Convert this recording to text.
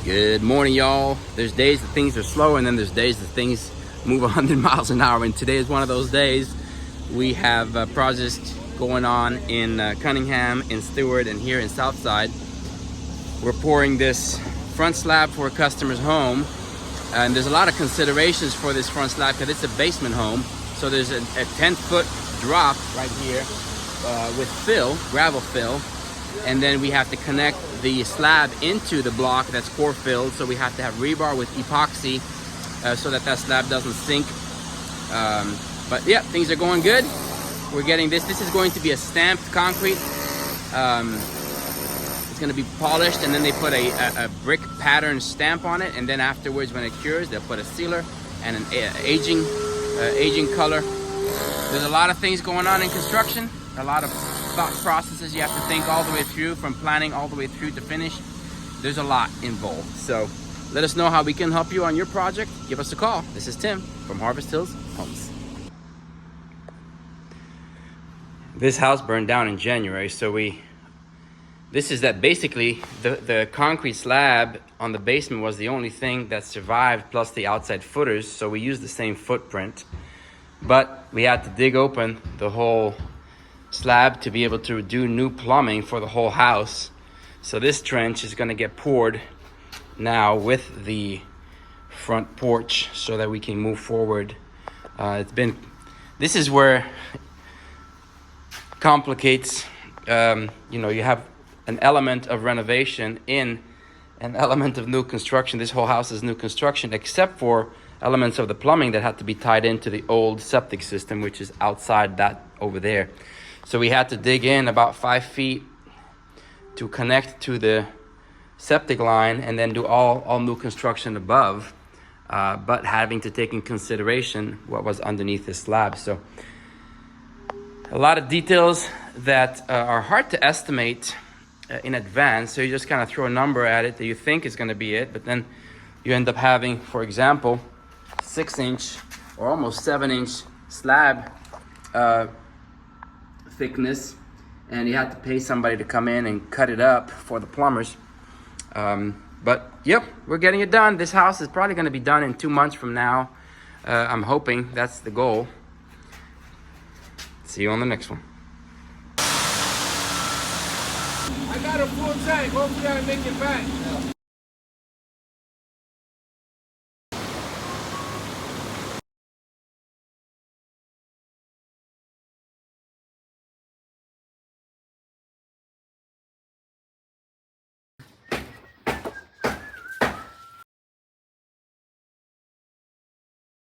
Good morning, y'all. There's days that things are slow, and then there's days that things move 100 miles an hour, and today is one of those days. We have projects going on in Cunningham, in Stewart, and here in Southside. We're pouring this front slab for a customer's home, and there's a lot of considerations for this front slab because it's a basement home. So there's a 10-foot drop right here with fill, gravel fill, and then we have to connect the slab into the block that's core filled. So we have to have rebar with epoxy so that slab doesn't sink. But yeah, things are going good. We're getting this. This is going to be a stamped concrete. It's going to be polished, and then they put a brick pattern stamp on it, and then afterwards, when it cures, they'll put a sealer and an aging color. There's a lot of things going on in construction, a lot of thought processes you have to think all the way through, from planning all the way through to finish. There's a lot involved. So let us know how we can help you on your project. Give us a call. This is Tim from Harvest Hills Homes. This house burned down in January, so this is that basically the concrete slab on the basement was the only thing that survived, plus the outside footers. So we used the same footprint, but we had to dig open the whole slab to be able to do new plumbing for the whole house. So this trench is going to get poured now with the front porch so that we can move forward. This is where it complicates. You have an element of renovation in an element of new construction. This whole house is new construction, except for elements of the plumbing that had to be tied into the old septic system, which is outside that over there. So we had to dig in about 5 feet to connect to the septic line and then do all new construction above, but having to take in consideration what was underneath this slab. So a lot of details that are hard to estimate in advance. So you just kind of throw a number at it that you think is going to be it, but then you end up having, for example, 6-inch or almost 7-inch slab thickness, and you have to pay somebody to come in and cut it up for the plumbers. But yep, we're getting it done. This house is probably going to be done in 2 months from now. I'm hoping that's the goal. See you on the next one. I got a full tank. Hopefully I make it back.